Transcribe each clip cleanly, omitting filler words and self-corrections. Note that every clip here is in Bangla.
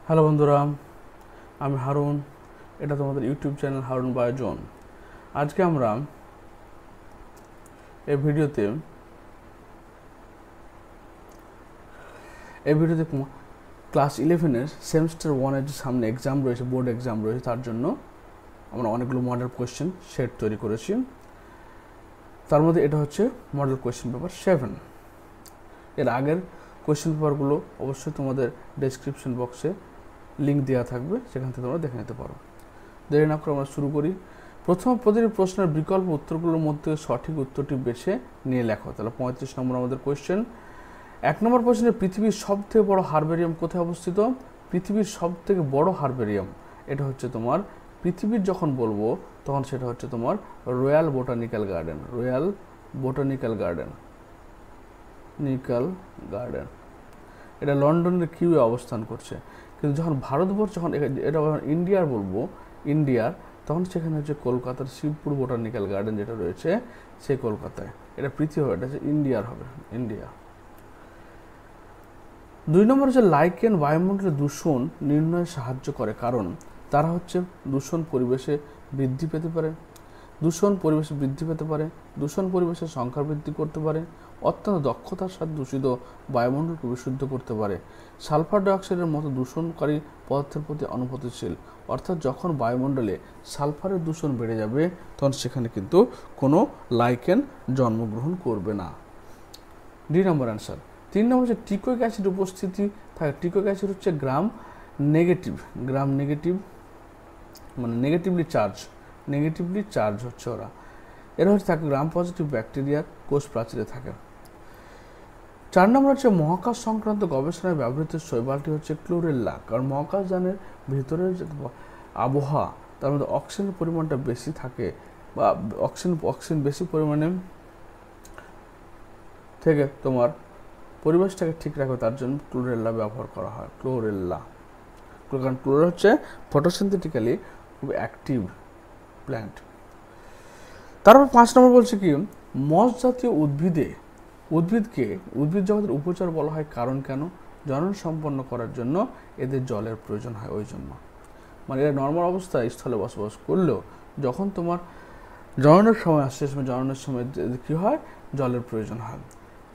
হ্যালো বন্ধুরা, আমি হারুন। এটা তোমাদের ইউটিউব চ্যানেল হারুন বায়োজন। আজকে আমরা এই ভিডিওতে ক্লাস 11-এর সেমিস্টার 1-এর যে সামনে এক্সাম রয়েছে, বোর্ড এক্সাম রয়েছে, তার জন্য আমরা অনেকগুলো মডেল কোয়েশ্চেন সেট তৈরি করেছি। তার মধ্যে এটা হচ্ছে মডেল কোয়েশ্চেন পেপার 7। এর আগের কোয়েশ্চেন পেপারগুলো অবশ্যই তোমাদের ডেসক্রিপশন বক্সে লিঙ্ক দেওয়া থাকবে, সেখান থেকে তোমরা দেখে নিতে পারো। দেরি না করে আমরা শুরু করি। প্রথম প্রতিটি প্রশ্নের বিকল্প উত্তরগুলোর মধ্যে সঠিক উত্তরটি বেছে নিয়ে লেখো। তাহলে 35 নম্বর আমাদের কোয়েশ্চেন। 1 নম্বর প্রশ্নে পৃথিবীর সবথেকে বড় হারবেরিয়াম কোথায় অবস্থিত? পৃথিবীর সবথেকে বড় হারবেরিয়াম এটা হচ্ছে তোমার, পৃথিবীর যখন বলবো তখন সেটা হচ্ছে তোমার royal botanical garden. Royal botanical garden, এটা লন্ডনের কিউয়ে অবস্থান করছে। কিন্তু যখন ভারতবর্ষ, যখন এটা ইন্ডিয়ার বলবো, ইন্ডিয়ার, তখন সেখানে হচ্ছে কলকাতার শিবপুর বোটানিক্যাল গার্ডেন যেটা রয়েছে সেই কলকাতায়। এটা পৃথিবী হবে, এটা হচ্ছে ইন্ডিয়ার হবে, ইন্ডিয়া। 2 নম্বর হচ্ছে লাইকেন বায়ুমণ্ডলের দূষণ নির্ণয়ে সাহায্য করে, কারণ তারা হচ্ছে দূষণ পরিবেশে বৃদ্ধি পেতে পারে, দূষণ পরিবেশের সংখ্যা বৃদ্ধি করতে পারে, অত্যন্ত দক্ষতার সাথে দূষিত বায়ুমণ্ডলকে বিশুদ্ধ করতে পারে, সালফার ডাইঅক্সাইডের মতো দূষণকারী পদার্থের প্রতি অনুভূতিশীল। অর্থাৎ যখন বায়ুমণ্ডলে সালফারের দূষণ বেড়ে যাবে তখন সেখানে কিন্তু কোনো লাইকেন জন্মগ্রহণ করবে না। ডি নম্বর অ্যান্সার। 3 নম্বর হচ্ছে টিকোইক অ্যাসিড উপস্থিতি থাকে। টিকোইক অ্যাসিড হচ্ছে গ্রাম নেগেটিভ, মানে নেগেটিভলি চার্জ হচ্ছে ওরা। এরা হচ্ছে থাকে গ্রাম পজিটিভ ব্যাকটেরিয়ার কোষ প্রাচীরে থাকে। 4 নম্বর হচ্ছে মহাকাশ সংক্রান্ত গবেষণায় ব্যবহৃত শৈবালটি হচ্ছে ক্লোরেল্লা, কারণ মহাকাশযানের ভিতরের যে আবহাওয়া তার মধ্যে অক্সিজেনের পরিমাণটা বেশি থাকে, বা অক্সিজেন বেশি পরিমাণে থেকে তোমার পরিবেশটাকে ঠিক রাখবে, তার জন্য ক্লোরেল্লা ব্যবহার করা হয়। কারণ ক্লোর হচ্ছে ফটোসিনথেটিক্যালি খুব অ্যাক্টিভ প্ল্যান্ট। তারপর 5 নম্বর বলছে কি, মস জাতীয় উদ্ভিদ জগতের উপচার বলা হয়, কারণ কেন? জনন সম্পন্ন করার জন্য এদের জলের প্রয়োজন হয়, ওই জন্য। মানে এরা নর্মাল অবস্থায় স্থলে বসবাস করলেও যখন তোমার জননের সময় আসছে, জননের সময় কী হয়? জলের প্রয়োজন হয়।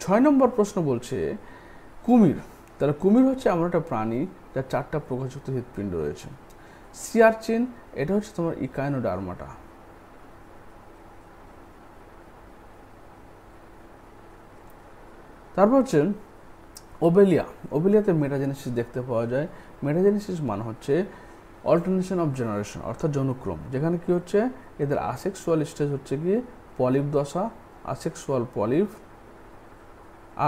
6 নম্বর প্রশ্ন বলছে কুমির। তাহলে কুমির হচ্ছে এমন একটা প্রাণী যার 4টা প্রকাশযুক্ত হৃৎপিণ্ড রয়েছে। সিয়ারচিন, এটা হচ্ছে তোমার ইকাইনোডার্মাটা। তারপর হচ্ছে ওবেলিয়াতে মেটাজেনেসিস দেখতে পাওয়া যায়। মেটাজেনেসিস মানে হচ্ছে অল্টারনেশন অফ জেনারেশন, অর্থাৎ যৌনক্রম, যেখানে কি হচ্ছে এদের আসেক্সুয়াল স্টেজ হচ্ছে কি পলিপ দশা, আসেক্সুয়াল পলিপ,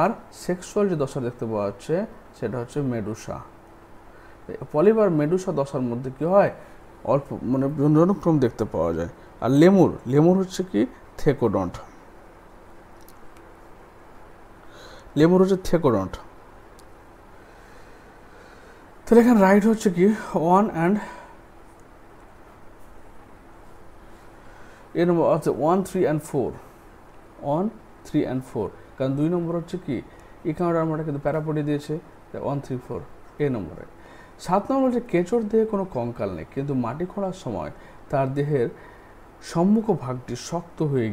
আর সেক্সুয়াল যে দশা দেখতে পাওয়া যাচ্ছে সেটা হচ্ছে মেডুসা। পলিপ আর মেডুসা দশার মধ্যে কি হয়? অল্প মানে যৌনক্রম দেখতে পাওয়া যায়। আর লেমুর হচ্ছে কি থেকোডন্ট। তাহলে এখানে রাইট হচ্ছে কি 1 and 3 and 4, 1, 3 and 4। কারণ 2 নম্বর হচ্ছে কি ইকানোডার্মাটা কিন্তু প্যারাপোডি দিয়েছে, 1, 3, 4 এই নম্বরে। 7 নম্বর হচ্ছে কেঁচোর দেহে কোনো কঙ্কাল নেই, কিন্তু মাটি খোঁড়ার সময় তার দেহের সম্মুখ ভাগটি শক্ত হয়ে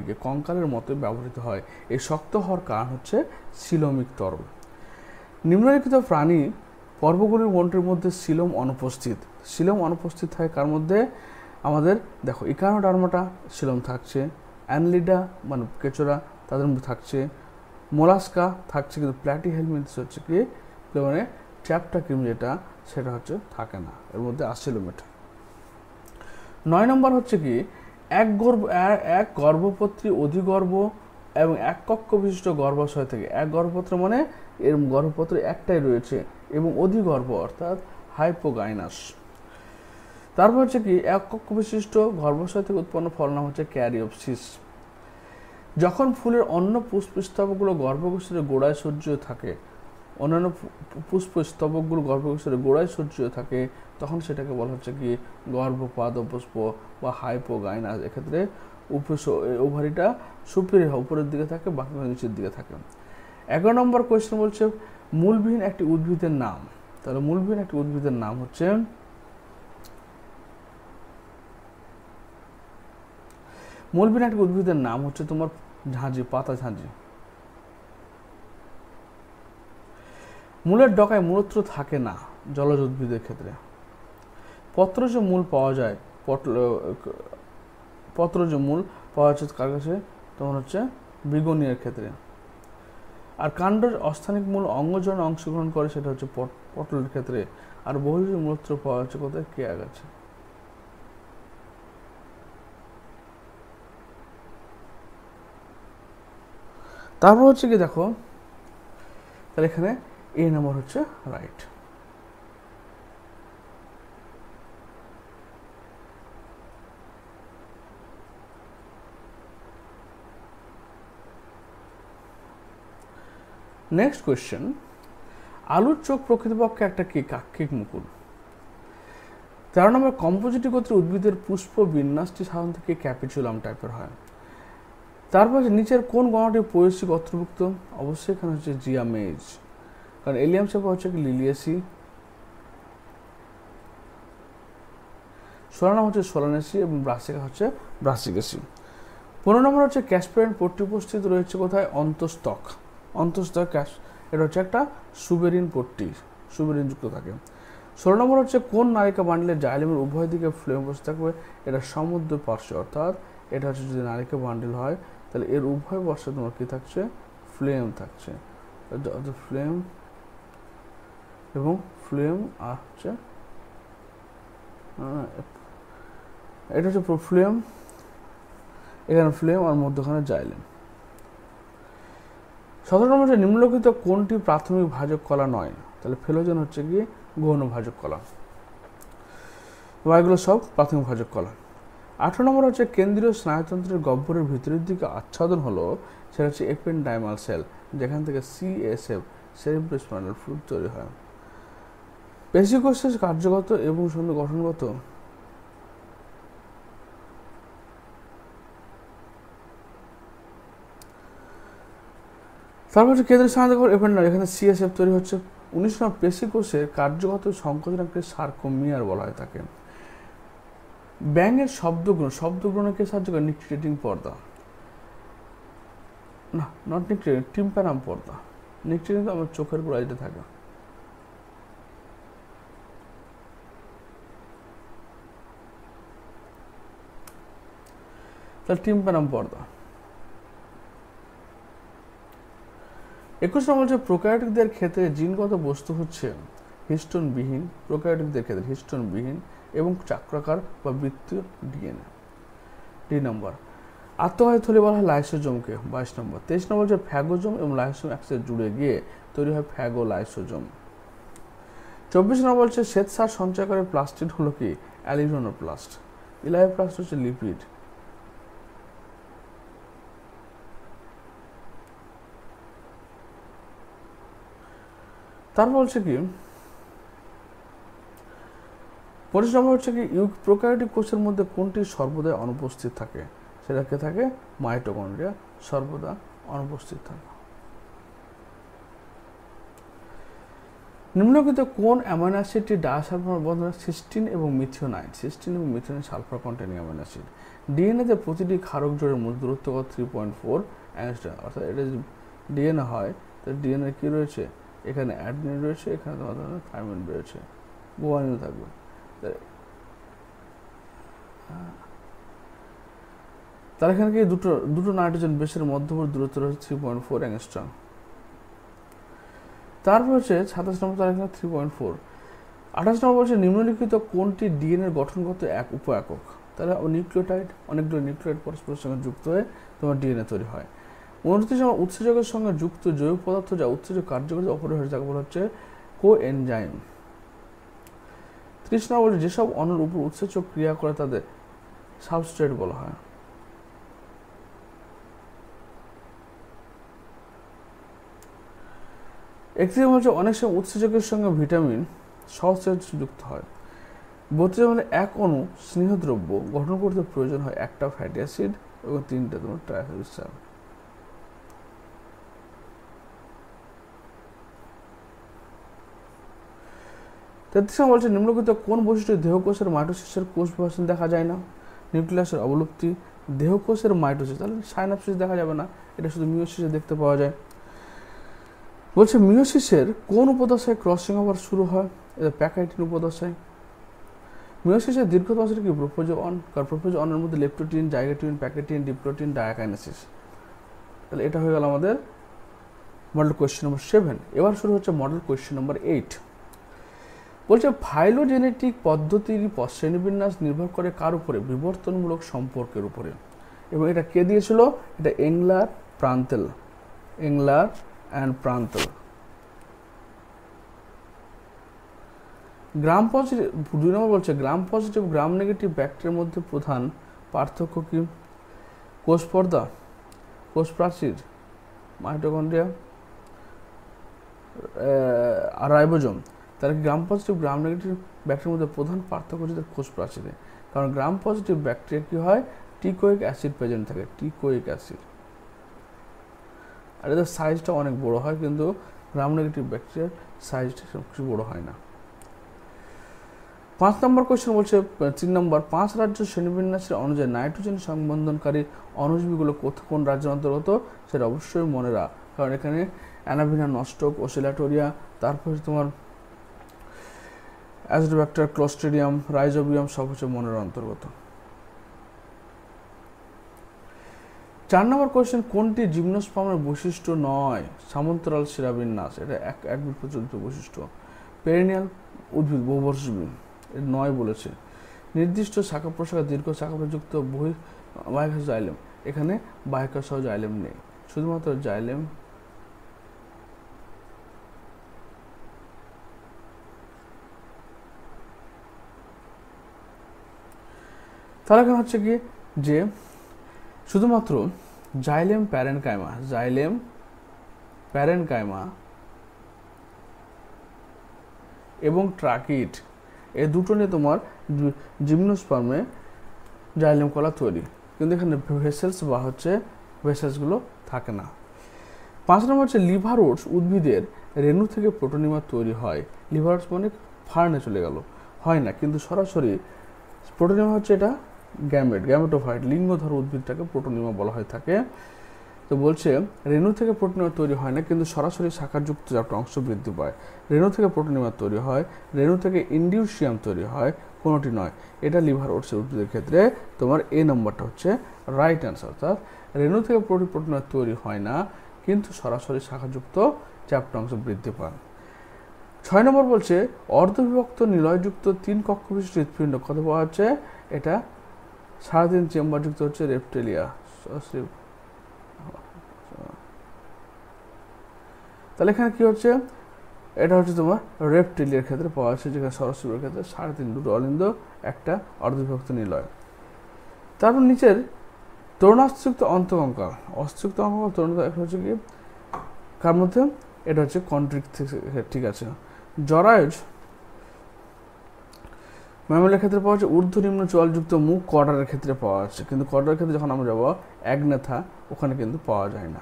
গিয়ে কঙ্কালের মতো ব্যবহৃত হয়। এই শক্ত হওয়ার কারণ হচ্ছে সিলোমিক তরল। নিম্নলিখিত প্রাণী পর্বগুলির গণ্ঠির মধ্যে সিলোম অনুপস্থিত থাকে কার মধ্যে? আমাদের দেখো ইকানোডার্মাটা সিলোম থাকছে, অ্যানলিডা মানে কেঁচোরা তাদের মধ্যে থাকছে, মোলাস্কা থাকছে, কিন্তু প্ল্যাটিহেলমিনথেস হচ্ছে কি মানে চ্যাপ্টাক্রিম যেটা সেটা হচ্ছে থাকে না, এর মধ্যে আসিলোমেট। 9 নম্বর হচ্ছে কি এক গর্ভপত্রী অধিগর্ভ এবং এক কক্ষ বিশিষ্ট গর্ভাশয় থেকে। এক গর্ভপত্র মানে এর গর্ভপত্র একটাই রয়েছে, এবং অধিগর্ভ অর্থাৎ হাইপোগাইনাস। তারপর হচ্ছে কি এক কক্ষ বিশিষ্ট গর্ভাশয় থেকে উৎপন্ন ফল নাম হচ্ছে ক্যারিওপসিস। যখন ফুলের অন্য পুষ্পস্তবকগুলো গর্ভকোষের গোড়ায় সজ্জিত থাকে, অন্যান্য পুষ্পস্তবকগুলো গর্ভকোষের গোড়ায় সজ্জিত থাকে, তখন সেটাকে বলা হচ্ছে কি গর্ভপাদপুষ্প বা হাইপোগাইনাস। এক্ষেত্রে ওভারিটা সুপিরিয়র উপরের দিকে থাকে, বাকি নিচের দিকে থাকে। 11 নম্বর কোয়েশ্চেন বলছে মূলবিহীন একটি উদ্ভিদের নাম। তাহলে মূলবিহীন একটি উদ্ভিদের নাম হচ্ছে তোমার ঝাঁঝি, পাতা ঝাঁঝি। মূলের ডগায় মূলত্র থাকে না জলজ উদ্ভিদের ক্ষেত্রে। পত্রজ মূল পাওয়া যায় কার কাছে? তোমার হচ্ছে বিগনিয়ার ক্ষেত্রে। আর কাণ্ডের অস্থানিক মূল অঙ্গজনে অংশগ্রহণ করে, সেটা হচ্ছে পটলের ক্ষেত্রে। আর বহুজ মূলত্র পাওয়া যাচ্ছে কোথায়? কেয়া গাছে। তারপর হচ্ছে কি দেখো, তাহলে এখানে এ নাম্বার হচ্ছে রাইট। নেক্সট কোয়েশ্চেন, আলুর চোখ প্রকৃতপক্ষে একটা কি কাক্ষিক মুকুল। 13 নম্বর, কম্পোজিটি গোত্রের উদ্ভিদের পুষ্প বিন্যাসটি সাধারণত কি ক্যাপিচুলাম টাইপের হয়। তারপর নিচের কোন গণটি পোয়েসি গোত্রভুক্ত? অবশ্যই এখানে হচ্ছে জিয়ামেজ, কারণ এলিয়াম শেপা হচ্ছে কি লিলিয়াসি, সোলানাম হচ্ছে সোলানেসি এবং ব্রাসিকা হচ্ছে ব্রাসিকাসি। 15 নম্বর হচ্ছে ক্যাসপেরিয়ান পট্টি উপস্থিত রয়েছে কোথায়? অন্তস্তক। এটা হচ্ছে একটা সুবেরিন পট্টি, সুবেরিন যুক্ত থাকে। 16 নম্বর হচ্ছে কোন নারিকা বান্ডেলের জাইলেমের উভয় দিকে ফ্লেম উপস্থিত থাকবে? এটা সমুদ্র পার্শ্বে, অর্থাৎ এটা হচ্ছে যদি নারিকা বান্ডেল হয় তাহলে এর উভয় পার্শ্বে তোমার কি থাকছে? ফ্লেম থাকছে। ফ্লেম এবং ফ্লেম আর হচ্ছে এটা হচ্ছে ফ্লেম, এখানে ফ্লেম আর মধ্যখানে জাইলেম। 17 নম্বর হচ্ছে নিম্নলিখিত কোনটি প্রাথমিক ভাজক কলা নয়? তাহলে ফেলোজেন হচ্ছে কি গৌণ ভাজক কলা, এগুলো সব প্রাথমিক ভাজক কলা। 18 নম্বর হচ্ছে কেন্দ্রীয় স্নায়ুতন্ত্রের গহ্বরের ভিতরের দিকে আচ্ছাদন হলো, সেটা হচ্ছে এপেন্ডাইমাল সেল, যেখান থেকে CSF সেরিব্রোস্পাইনাল ফ্লুইড তৈরি হয়। পেশিকোষের কার্যগত এবং সঙ্গে গঠনগত তারপর হচ্ছে কেন্দ্রীয় স্নায়ুতন্ত্র এপেন্ডাইমাল, এখানে CSF তৈরি হচ্ছে। 19 নম্বর, পেশিকোষের কার্যগত সংকোচনকে সার্কোমিয়ার বলা হয় থাকে। ব্যাঙের শব্দগ্রহণকে সাহায্য করে নিকটিটিং পর্দা, না নট নিকটিটিং, টিম্প্যানাম পর্দা। নিকটিটিং তো আমার চোখের গোড়ায় থাকে। তাহলে টিম্প্যানাম পর্দা। 21 নম্বর হচ্ছে প্রোক্যারিওটিকদের ক্ষেত্রে জিনগত বস্তু হচ্ছে হিস্টোনবিহীন, প্রোক্যারিওটিকদের ক্ষেত্রে হিস্টোনবিহীন এবং চক্রাকার বা বৃত্তীয় DNA। 2 নম্বর, আত্মবাহী থলি বলা হয় লাইসোজোমকে। 22 নম্বর। 23 নম্বর হচ্ছে ফ্যাগোজোম এবং লাইসোজোম একসাথে জুড়ে গিয়ে তৈরি হয় ফ্যাগোলাইসোজোম। 24 নম্বর হচ্ছে শ্বেতসার সঞ্চয়কারী প্লাস্টিড হলো কি? অ্যালিউরোনোপ্লাস্ট। ইলায়োপ্লাস্ট হচ্ছে লিপিড। তারপর হচ্ছে কি 25 নম্বর হচ্ছে কি প্রোক্যারিওটিক কোষের মধ্যে কোনটি সর্বদা অনুপস্থিত থাকে? সেটাকে থাকে মাইটোকন্ড্রিয়া, সর্বদা অনুপস্থিত থাকে। নিম্নলিখিত কোন অ্যামাইনো অ্যাসিডটি ডায়াসালফার বন্ধনে সিস্টিন এবং methionine, sulphur containing amino acid. ডিএনএতে প্রতিটি ক্ষারক জোড়ের মূল দূরত্ব 3.4 অ্যাংস্ট্রম, অর্থাৎ এটা যদি ডিএনএ হয় তাহলে ডিএনএ কি রয়েছে? এখানে অ্যাডেনিন রয়েছে, এখানে তোমার ধরনের থাইমিন রয়েছে, গুয়ানিন থাকবে। তার এখানে কি দুটো নাইট্রোজেন বেসের মধ্যবর্তী দূরত্ব রয়েছে 3.4 অ্যাংস্ট্রম। তারপর হচ্ছে 27 নম্বর, তার এখানে 3.4। 28 নম্বর হচ্ছে নিম্নলিখিত কোনটি ডিএনএর গঠনগত এক উপ-একক? তাহলে নিউক্লিওটাইড, অনেকগুলো নিউক্লিওটাইড পরস্পরের সঙ্গে যুক্ত হয়ে তোমার ডিএনএ তৈরি হয়। 29 নম্বর, উৎসেচকের সঙ্গে যুক্ত জৈব পদার্থ যা উৎসেচক কার্যকরী অপরিহার্য, যাকে বলা হচ্ছে কোএনজাইম। 30 নম্বর, যেসব অণুর উপর উৎসেচক ক্রিয়া করে তাদের সাবস্ট্রেট বলা হয়। একত্রিশ হচ্ছে অনেক সময় উৎসেচকের সঙ্গে ভিটামিন সহজে যুক্ত হয়। 32 মানে এক অণু স্নেহদ্রব্য গঠন করতে প্রয়োজন হয় একটা ফ্যাটি অ্যাসিড এবং 3টা তোমার ট্রাইসাইক্লিক। 34 33 নম্বর বলছে নিম্নলিখিত কোন বৈশিষ্ট্য দেহকোষের মাইটোসিসের কোষ বিভাজন দেখা যায় না? নিউক্লিয়াসের অবলুপ্তি, দেহকোষের মাইটোসিস, তাহলে সাইনাপসিস দেখা যাবে না, এটা শুধু মিওসিসে দেখতে পাওয়া যায়। বলছে মিওসিসের কোন উপদশায় ক্রসিং ওভার শুরু হয়? এটা প্যাকাইটিন উপদশায়। মিওসিসের দীর্ঘতম কি প্রোফেজ অন, কারণ প্রোফেজ অনের মধ্যে লেপ্টোটিন, জাইগোটিন, প্যাকেটিন, ডিপ্লোটিন, ডায়াকাইনেসিস। তাহলে এটা হয়ে গেল আমাদের মডেল কোয়েশ্চেন নম্বর 7। এবার শুরু হচ্ছে মডেল কোয়েশ্চেন নম্বর 8। বলছে ফাইলোজেনেটিক পদ্ধতির শ্রেণীবিন্যাস নির্ভর করে কার উপরে? বিবর্তনমূলক সম্পর্কের উপরে। এবং এটা কে দিয়েছিল? এটা এংলার প্রান্তেল, এংলার অ্যান্ড প্রান্তেল। গ্রাম পজিটিভ 2 নম্বর বলছে গ্রাম পজিটিভ গ্রাম নেগেটিভ ব্যাকটেরিয়ার মধ্যে প্রধান পার্থক্য কি? কোষ পর্দা, কোষ প্রাচীর, মাইটোকন্ড্রিয়া আর রাইবোজোম। তাহলে গ্রাম পজিটিভ গ্রাম নেগেটিভ ব্যাকটেরিয়ার মধ্যে প্রধান পার্থক্য হচ্ছে কোষ প্রাচীরে। কারণ গ্রাম পজিটিভ ব্যাকটেরিয়া কি হয়? টিকোইক অ্যাসিড প্রেজেন্ট থাকে, টিকোইক অ্যাসিড। আর এদের সাইজটা অনেক বড় হয়, কিন্তু গ্রাম নেগেটিভ ব্যাকটেরিয়ার সাইজটা কিছু বড় হয় না। 5 নম্বর কোয়েশ্চেন বলছে 3 নম্বর 5 রাজ্য শ্রেণীবিন্যাসের অনুযায়ী নাইট্রোজেন সংবন্ধনকারী কোন রাজ্যের অন্তর্গত? সেটা অবশ্যই মনে রাখ, কারণ এখানে অ্যানাভিনা, নস্টক, ওসিলাটোরিয়া, তারপরে তোমার অ্যাজোব্যাক্টার, ক্লোস্ট্রিডিয়াম, রাইজোবিয়াম সব হচ্ছে মনের অন্তর্গত। 4 নম্বর কোয়েশ্চেন কোনটি জিমনোস্পার্মের বৈশিষ্ট্য নয়? সমান্তরাল শিরাবিন্যাস, এটা একবিট প্রচলিত বৈশিষ্ট্য। পেরিনিয়াল উদ্ভিদ বহুবর্ষজীবী, এর নয় বলেছে। নির্দিষ্ট শাখা প্রশাখা দীর্ঘ শাখাযুক্ত বাহিকা জাইলেম, এখানে বাহিকা সহ জাইলেম নেই, শুধুমাত্র জাইলেম। তাহলে এখানে হচ্ছে কি যে শুধুমাত্র জাইলেম প্যারেনকাইমা, জাইলেম প্যারেনকাইমা এবং ট্রাকিট, এই দুটো নিয়ে তোমার জিমনোস্পার্মে জাইলেম কলা তৈরি, কিন্তু এখানে ভেসেলস বা হচ্ছে ভেসেলসগুলো থাকে না। 5 নম্বর হচ্ছে লিভার ওটস উদ্ভিদের রেণু থেকে প্রোটোনিমা তৈরি হয়। লিভার ওটস মানে ফার্নে চলে গেল, হয় না, কিন্তু সরাসরি প্রোটোনিমা হচ্ছে এটা গ্যামেটোফাইট লিঙ্গধর উদ্ভিদটাকে প্রোটোনিমা বলা হয়ে থাকে। তো বলছে রেণু থেকে প্রোটোনিমা তৈরি হয় না, কিন্তু সরাসরি শাখাযুক্ত একটা অংশ বৃদ্ধি পায়। রেণু থেকে প্রোটোনিমা তৈরি হয়, রেণু থেকে ইন্ডিউসিয়াম তৈরি হয়, কোনোটি নয়। এটা লিভার ওটসের উদ্ভিদের ক্ষেত্রে তোমার এ নম্বরটা হচ্ছে রাইট অ্যান্সার। অর্থাৎ রেণু থেকে প্রোটোনিমা তৈরি হয় না, কিন্তু সরাসরি শাখাযুক্ত চ্যাপ্টা অংশ বৃদ্ধি পায়। 6 নম্বর বলছে অর্ধবিভক্ত নিলয়যুক্ত 3 কক্ষ বিশিষ্ট হৃৎপিণ্ড কত পাওয়া যাচ্ছে? এটা 3.5 চেম্বারযুক্ত হচ্ছে রেপ্টেলিয়া। তাহলে এখানে কি হচ্ছে? এটা হচ্ছে তোমার রেপ্টেলিয়ার ক্ষেত্রে পাওয়া যাচ্ছে, যেখানে সরস্বতীর ক্ষেত্রে 3.5 দুটো অলিন্দ, একটা অর্ধবিভক্ত নিলয়। তারপর নিচের তরুণাস্থযুক্ত অন্তকঙ্কাল, অস্থযুক্ত অন্তকঙ্কাল তরুণতা হচ্ছে কি কার মধ্যে? এটা হচ্ছে কন্ট্রিক্ট, ঠিক আছে। জরায়ুজ ম্যামেলের ক্ষেত্রে পাওয়া যাচ্ছে ঊর্ধ্ব নিম্ন চোয়ালযুক্ত মুখ, কর্ডারের ক্ষেত্রে পাওয়া যাচ্ছে, কিন্তু কর্ডারের ক্ষেত্রে যখন আমরা যাবো অ্যাগনেথা, ওখানে কিন্তু পাওয়া যায় না।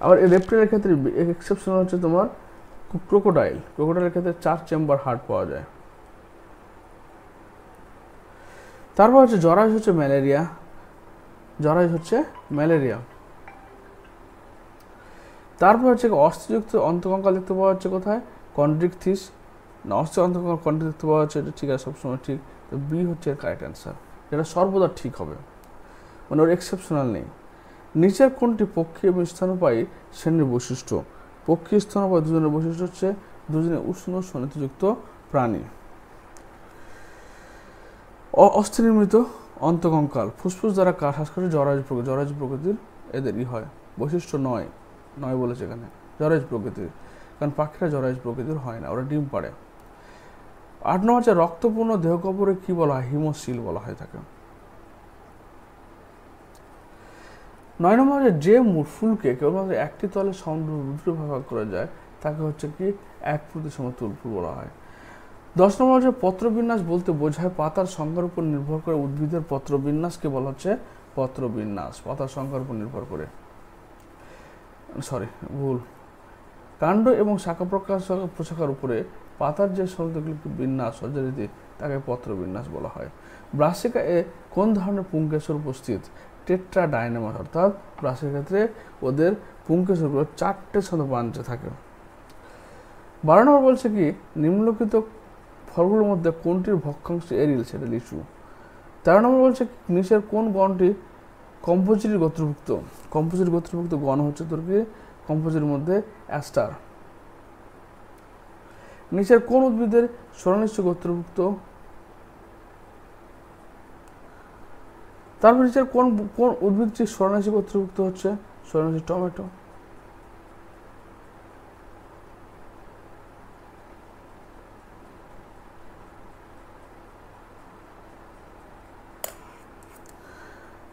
আবার এই রেপ্টাইলের ক্ষেত্রে এক্সেপশনাল হচ্ছে তোমার ক্রোকোডাইলের ক্ষেত্রে 4 চেম্বার হার্ট পাওয়া যায়। তারপর হচ্ছে জরায়ুজ হচ্ছে ম্যালেরিয়া। তারপর হচ্ছে অস্থিযুক্ত অন্তকঙ্কাল দেখতে পাওয়া যাচ্ছে কোথায়? কন্ড্রিকথিস না, অস্থি অন্তকঙ্কাল কন্ড্রিক দেখতে পাওয়া যাচ্ছে, এটা ঠিক আছে, সবসময় ঠিক। তো বি হচ্ছে কারেক্ট অ্যান্সার, যেটা সর্বদা ঠিক হবে, মানে ওর এক্সেপশনাল নেই। নিচের কোনটি পক্ষী এবং স্তন্যপায়ী শ্রেণীর বৈশিষ্ট্য? পক্ষী স্তন্যপায়ী দুজনের বৈশিষ্ট্য হচ্ছে দুজনে উষ্ণ শোণিতযুক্ত প্রাণী। অস্থিনির্মিত অন্তকঙ্কাল ফুসফুস দ্বারা শ্বাসকষ্টে জরায়ুজ প্রকৃতির, এদের হয় বৈশিষ্ট্য নয় বলেছে এখানে, জরায়ুজ প্রকৃতির, কারণ পাখিরা জরায়ুজ প্রকৃতির হয় না, ওরা ডিম পাড়ে। 8 নম্বর হচ্ছে রক্তপূর্ণ দেহকপরে কি বলা হয়? হিমোসিল বলা হয়ে থাকে। 9 নম্বর হচ্ছে যে ফুলকে কেবলমাত্র একটি তলে দুটো ভাগ করা যায় তাকে হচ্ছে কি এক প্রতিসম ফুল বলা হয়। 10 নম্বর হচ্ছে পত্রবিন্যাস বলতে বোঝায় পাতার সংখ্যার উপর নির্ভর করে উদ্ভিদের পত্রবিন্যাসকে বলা হচ্ছে পত্রবিন্যাস, পাতার সংখ্যার উপর নির্ভর করে, ভুল। কাণ্ড এবং শাখা প্রশাখার উপরে পাতার যে শব্দগুলিকে বিন্যাস সজ্জারীতি তাকে পত্র বিন্যাস বলা হয়। ব্রাসিকা এ কোন ধরনের পুংকেশর উপস্থিত? টেট্রাডাইনামাস, অর্থাৎ ব্রাসের ক্ষেত্রে ওদের পুংকেশরগুলো 4টে সাথে বাঞ্চে থাকে। 12 নম্বর বলছে কি নিম্নলিখিত ফলগুলোর মধ্যে কোনটির ভক্ষাংশ এরিল, সেটা লিচু। 13 নম্বর বলছে নিচের কোন গণটি কম্পোজিটের গোত্রভুক্ত? কম্পোজিট গোত্রভুক্ত গণ হচ্ছে তোর কি কম্পোজিটের মধ্যে অ্যাস্টার। নিচের কোন উদ্ভিদের সোলানেসি গোত্রভুক্ত? তারপর নিচের কোন কোন উদ্ভিদটি সোলানেসি গোত্রভুক্ত হচ্ছে? Solanaceae tomato.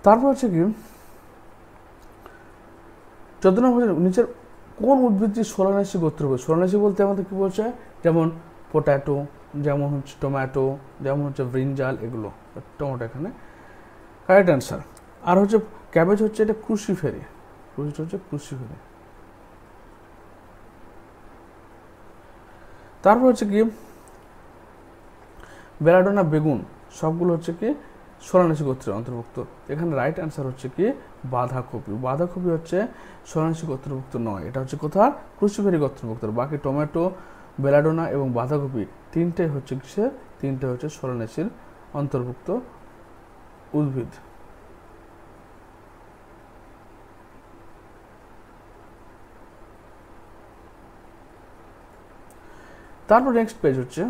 তারপর হচ্ছে কি 14 নম্বর নিচের কোন উদ্ভিদটি সোলানেসি গোত্রভুক্ত? সোলানেসি বলতে আমাদের কি বলছে? যেমন পোট্যাটো, যেমন হচ্ছে টমেটো, যেমন হচ্ছে ব্রিঞ্জাল, এগুলো। টমেটো এখানে কারেক্ট অ্যান্সার। আর হচ্ছে ক্যাবেজ হচ্ছে এটা ক্রুসিফেরি, হচ্ছে ক্রুসিফেরি। তারপর হচ্ছে কি বেলাডোনা, বেগুন সবগুলো হচ্ছে কি সোলানেসি গোত্রের অন্তর্ভুক্ত। এখানে রাইট অ্যান্সার হচ্ছে কি বাঁধাকপি। বাঁধাকপি হচ্ছে সোলানেসি গোত্রভুক্ত নয়, এটা হচ্ছে কোথাও ক্রুসিফেরি গোত্রভুক্ত। বাকি টমেটো, বেলাডোনা এবং বাঁধাকপি তিনটে হচ্ছে কিসের? তিনটে হচ্ছে সোলানেসির অন্তর্ভুক্ত উদ্ভিদ। তারপর নেক্সট পেজ হচ্ছে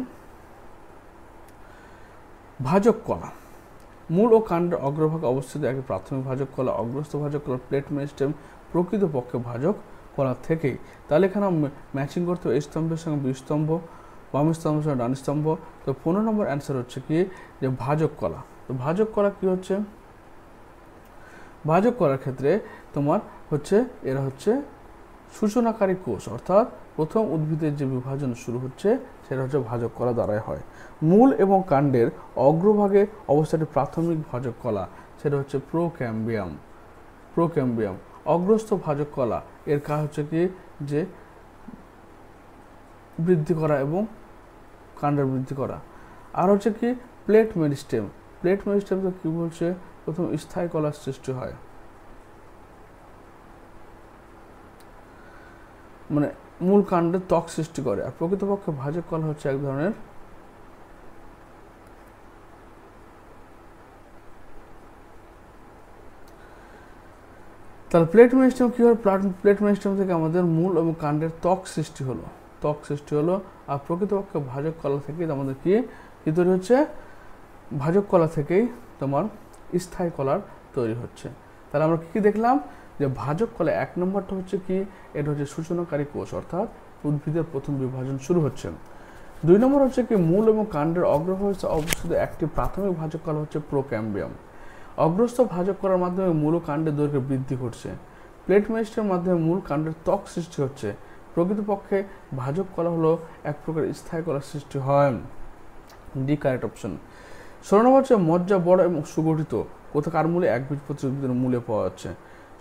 ভাজক কলা। মূল ও কাণ্ডের অগ্রভাগে অবস্থিত একটি প্রাথমিক ভাজক কলা, অগ্রস্থ ভাজক কলা, প্লেট মেরিস্টেম প্রকৃতপক্ষে ভাজক কলা থেকেই। তাহলে এখানে ম্যাচিং করতে হবে এই স্তম্ভের সঙ্গে বি স্তম্ভ, বাম স্তম্ভের সঙ্গে ডান স্তম্ভ। তো 15 নম্বর অ্যান্সার হচ্ছে কি যে ভাজক কলা। তো ভাজক কলা কি হচ্ছে? ভাজক কলার ক্ষেত্রে তোমার হচ্ছে এরা হচ্ছে সূচনাকারী কোষ, অর্থাৎ প্রথম উদ্ভিদের যে বিভাজন শুরু হচ্ছে সেটা হচ্ছে ভাজক কলা দ্বারাই হয়। মূল এবং কাণ্ডের অগ্রভাগে অবস্থাটি প্রাথমিক ভাজক কলা, সেটা হচ্ছে প্রোক্যাম্বিয়াম। প্রোক্যাম্বিয়াম অগ্রস্থ ভাজক কলা, এর কাজ হচ্ছে কি যে বৃদ্ধি করা এবং কাণ্ডের বৃদ্ধি করা। আর হচ্ছে কি প্লেট মেরিস্টেম। প্লেট মেরিস্টেম তো কি বলছে? প্রথম স্থায়ী কলার সৃষ্টি হয়, মানে মূল কাণ্ডের ত্বক সৃষ্টি করে। আর প্রকৃতপক্ষে ভাজক কলা হচ্ছে এক ধরনের তাহলে প্লেট মেরিস্টেম কি হয়? প্লেট মেরিস্টেম থেকে আমাদের মূল এবং কাণ্ডের ত্বক সৃষ্টি হলো, আর প্রকৃতপক্ষে ভাজক কলা থেকেই আমাদের কি তৈরি হচ্ছে? ভাজক কলা থেকেই তোমার স্থায়ী কলার তৈরি হচ্ছে। তাহলে আমরা কি দেখলাম যে ভাজক কলা 1 নম্বরটা হচ্ছে কি এটা হচ্ছে সূচনাকারী কোষ, অর্থাৎ উদ্ভিদের প্রথম বিভাজন শুরু হচ্ছে। 2 নম্বর হচ্ছে কি মূল এবং কাণ্ডের অগ্রভাগে অবস্থিত একটি প্রাথমিক ভাজক কলা হচ্ছে প্রোক্যাম্বিয়াম। অগ্রস্থ ভাজক কলার মাধ্যমে মূল ও কাণ্ডের দৈর্ঘ্য বৃদ্ধি ঘটছে। প্লেট মেরিস্টেমের মাধ্যমে মূল কাণ্ডের ত্বক সৃষ্টি হচ্ছে। প্রকৃতপক্ষে ভাজক কলা হলো এক প্রকার স্থায়ী কলার সৃষ্টি হয়। D correct option. 16 নম্বর হচ্ছে মজ্জা বড় এবং সুগঠিত, কোথাকার মূলে একবীজপত্রী উদ্ভিদের মূলে পাওয়া যাচ্ছে।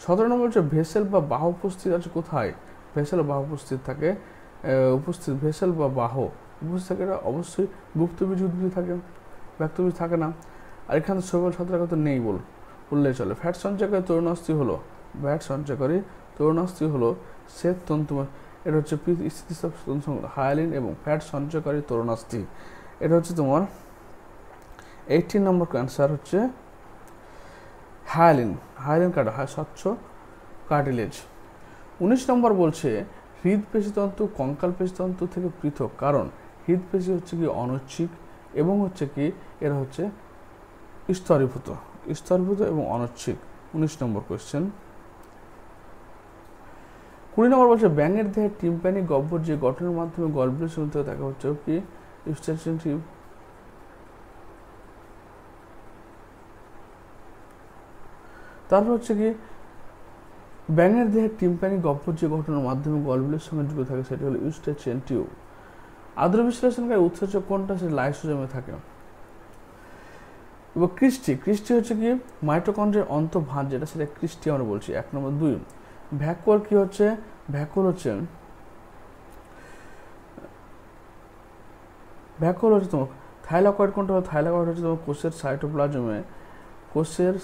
17 নম্বর হচ্ছে ভেসেল বা বাহ উপস্থিত আছে কোথায়? ভেসেল বা বাহ উপস্থিত থাকে ভেসেল বা বাহ উপস্থিত থাকে অবশ্যই গুপ্তবীজ উদ্ভিদ থাকে, ব্যক্তবীজ থাকে না। আর এখানে শৈবাল ছত্রাক তো নেই বললেই চলে। ফ্যাট সঞ্চয়কারী তরুণাস্থি হলো শ্বেত তন্তু, এটা হচ্ছে হায়ালিন এবং ফ্যাট সঞ্চয়কারী তরুণাস্থি। এটা হচ্ছে তোমার 18 নম্বর অ্যান্সার হচ্ছে হায়ালিন স্বচ্ছ কার্টিলেজ। 19 নম্বর বলছে হৃদপেশিতন্তু কঙ্কাল পেশিতন্তু থেকে পৃথক, কারণ হৃদপেশি হচ্ছে কি অনৈচ্ছিক এবং হচ্ছে কি এরা হচ্ছে স্তরীভূত এবং অনৈচ্ছিক। 19 নম্বর কোয়েশ্চেন। 20 নম্বর বলছে ব্যাঙের দেহে টিম্প্যানিক গহ্বর যে গঠনের মাধ্যমে গলবিলের শুনতে হয় তাকে হচ্ছে কি ইউস্টেশন টিউব। তারপর হচ্ছে কি ব্যাঙের দেহে টিম্প্যানিক গহ্বর যে গঠনের মাধ্যমে গলবিলের সঙ্গে যুক্ত থাকে সেটি হলো ইউস্টেশন টিউব। আদ্র বিশ্লেষণকারী উৎসেচক কোনটা? সে লাইসোজোমে থাকে। এবং ক্রিস্টি হচ্ছে কি মাইটোকন্ড্রিয়ার অন্তঃভাঁজ যেটা, সেটা ক্রিস্টি আমরা বলছি 1 নম্বর। 2 ভ্যাকুয়াল কি হচ্ছে? ভ্যাকুয়াল হচ্ছে ভ্যাকুয়াল হচ্ছে তোমার থাইলাকয়েড কোনটা হলো? থাইলাকয়েড হচ্ছে তোমার কোষের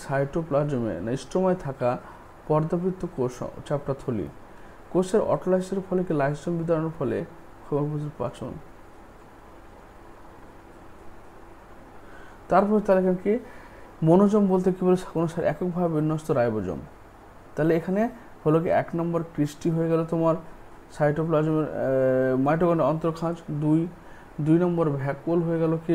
সাইটোপ্লাজমে না স্ট্রোমায় থাকা পর্দাবৃত্ত কোষ চ্যাপ্টা থলি। কোষের অটোলাইসিসের ফলে কি লাইসোসোম বিতরণের ফলে কোষের পাচন। তারপর তাহলে এখানে কি মনোজম বলতে কি বলে? কোনো এককভাবে বিন্যস্ত রাইবোজোম। তাহলে এখানে হলো কি 1 নম্বর ক্রিস্টি হয়ে গেল তোমার সাইটোপ্লাজমের মাইটোকন্ড্রিয়ার অন্তর্খাঁজ। 2 নম্বর ভ্যাকুয়াল হয়ে গেল কি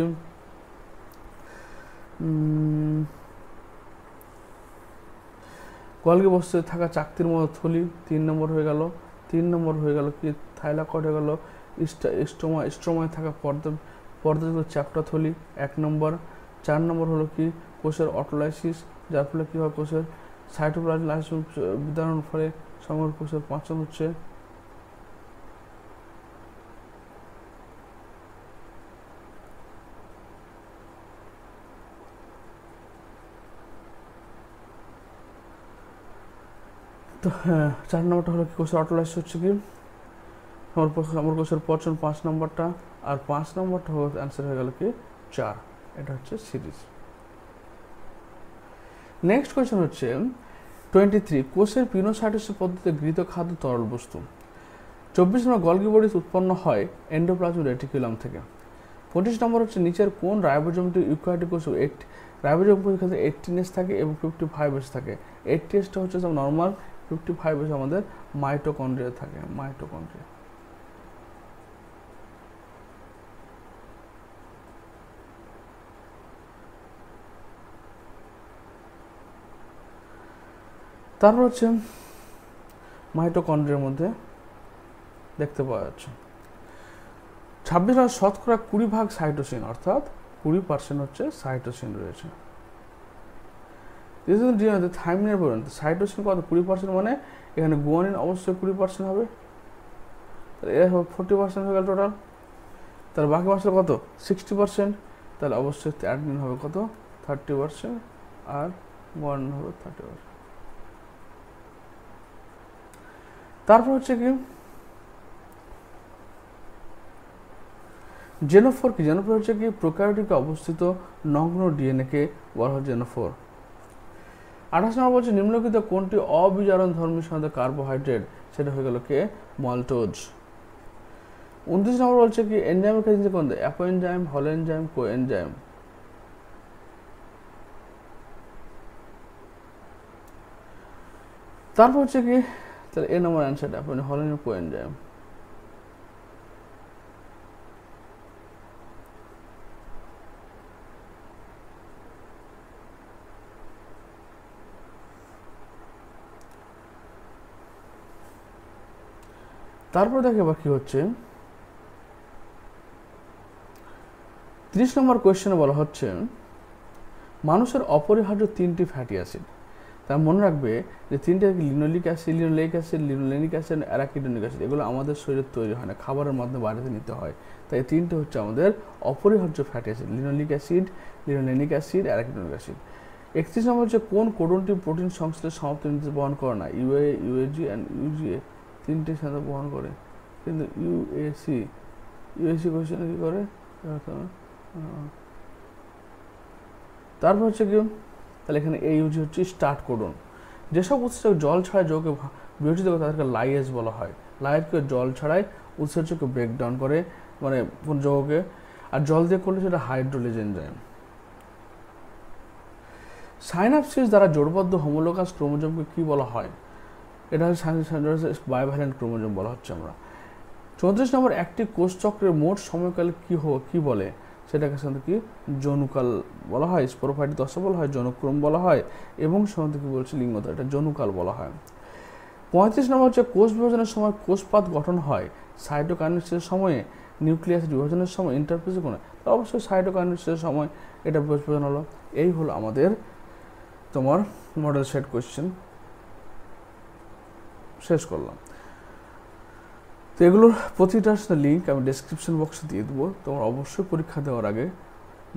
গলগি বস্তুতে থাকা চাকতির মতো থলি। 3 নম্বর হয়ে গেল কি থাইলাকয়েড হয়ে গেল স্ট্রোমায় থাকা পর্দাযুক্ত চ্যাপ্টা থলি 1 নম্বর। 4 নম্বর হলো কি কোষের অটোলাইসিস, যার ফলে কি হয় কোষের সাইটোপ্লাজম লাইসোসোম বিতরণের ফলে সমগ্র কোষের পাচন হচ্ছে। তো হ্যাঁ 4 নম্বরটা হলো কি কোষের অটোলাইসিস হচ্ছে কি আমার কোষের পচন 5 নম্বরটা। আর 5 নম্বরটা হলো অ্যান্সার হয়ে গেল কি 4। এটা হচ্ছে সিরিজ। নেক্সট কোয়েশ্চেন হচ্ছে 23 কোষের পিনোসাইটোসিস পদ্ধতিতে গৃহীত খাদ্য তরল বস্তু। 24 নম্বর গলগি বডিজ উৎপন্ন হয় এন্ডোপ্লাজমিক রেটিকুলাম থেকে। 25 নম্বর হচ্ছে নিচের কোন রাইবোজোমটি ইউক্যারিওটিক কোষ রাইবোজোম কোষের ক্ষেত্রে 18S থাকে এবং 55S থাকে। 80Sটা হচ্ছে নর্মাল, 55S আমাদের মাইটোকন্ড্রিয়া থাকে, মাইটোকন্ড্রিয়া। তারপর হচ্ছে মাইটোকন্ড্রিয়ার মধ্যে দেখতে পাওয়া যাচ্ছে 26 নম্বর শতকরা 20% সাইটোসিন, অর্থাৎ 20% হচ্ছে সাইটোসিন রয়েছে। থাইমিনের পরিমাণ সাইটোসিন কত? 20% মানে এখানে গুয়ানিন অবশ্যই 20% হবে, তাহলে এ হবে 40% হয়ে গেল টোটাল। তাহলে বাকি মাসের কত? 60%। তাহলে অবশ্যই অ্যাডমিন হবে কত? 30% আর গুয়ানিন হবে 30%। তারপর হচ্ছে কি জেনোফোর কি? জেনোফোর হচ্ছে কি প্রোক্যারিওটিকে অবস্থিত নগ্ন ডিএনএকে বলা হয় জেনোফোর। 28 নম্বর বলছে নিম্নলিখিত কোনটি অবিজারণ ধর্মী সাধারণত কার্বোহাইড্রেট? সেটা হয়ে গেল কে মল্টোজ। 29 নম্বর বলছে কি এনজাইমের কাছে কোনটা? Apoenzyme, holoenzyme, coenzyme. তারপর হচ্ছে কি তাহলে এ নম্বর অ্যান্সারটা হলোএনজাইম, কোএনজাইম। তারপর দেখে বাকি হচ্ছে 30 নম্বর কোয়েশ্চেনে বলা হচ্ছে মানুষের অপরিহার্য 3টি ফ্যাটি অ্যাসিড। তার মনে রাখবে যে 3টা linoleic acid, linoleic acid, linolenic acid, arachidonic acid. এগুলো আমাদের শরীরে তৈরি হয় না, খাবারের মাধ্যমে বাড়িতে নিতে হয়। তাই 3টে হচ্ছে আমাদের অপরিহার্য fatty acid, linoleic acid, linolenic acid, arachidonic acid. 31 নম্বর হচ্ছে কোন কোডনটি প্রোটিন সংশ্লেষ সমাপ্ত নির্দেশ বহন করে না? ইউএ, ইউএজি অ্যান্ড ইউজিএ 3টে সাথে বহন করে, কিন্তু ইউএসি কোয়েশ্চেন কি করে? তারপর হচ্ছে কি তাহলে এখানে এইউজি হচ্ছে স্টার্ট কোডন। যেসব উৎসেচক জল ছাড়াই যৌগকে বিয়োজিত করে তাদেরকে লাইয়েজ বলা হয়। লাইয়েজকে জল ছাড়াই উৎসেচককে ব্রেকডাউন করে, মানে যৌগকে, আর জল দিয়ে করলে সেটা হাইড্রোলিজ এনজাইম। সাইনাপসিস দ্বারা জোড়বদ্ধ হোমোলোগাস ক্রোমোজোমকে কি বলা হয়? এটা হচ্ছে বাইভ্যালেন্ট ক্রোমোজোম বলা হচ্ছে আমরা। 34 নম্বর একটি কোষচক্রের মোট সময়কাল কি বলে? সেটাকে সাধারণত কি জনুকাল বলা হয়, স্পোরোফাইট দশা বলা হয়, জনক্রম বলা হয়, এবং সাধারণত কি বলছে লিঙ্গতা, এটা জনুকাল বলা হয়। 35 নম্বর হচ্ছে কোষ বিভাজনের সময় কোষপাত গঠন হয় সাইটোকাইনেসিসের সময়ে, নিউক্লিয়াস বিভাজনের সময়, ইন্টারফেসে কোনো, অবশ্যই সাইটোকাইনেসিসের সময় এটা বিভাজন হলো। এই হলো আমাদের তোমার মডেল সেট কোয়েশ্চেন শেষ করলাম। তো এগুলোর প্রতিটার লিঙ্ক আমি ডেসক্রিপশন বক্সে দিয়ে দেবো। তোমার অবশ্যই পরীক্ষা দেওয়ার আগে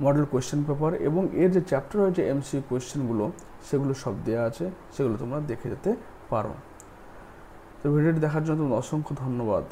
মডেল কোয়েশ্চেন পেপার এবং এর যে চ্যাপ্টার হয়েছে এমসি কোয়েশ্চেনগুলো সেগুলো সব দেওয়া আছে, সেগুলো তোমরা দেখে যেতে পারো। তো ভিডিওটি দেখার জন্য তোমার অসংখ্য ধন্যবাদ।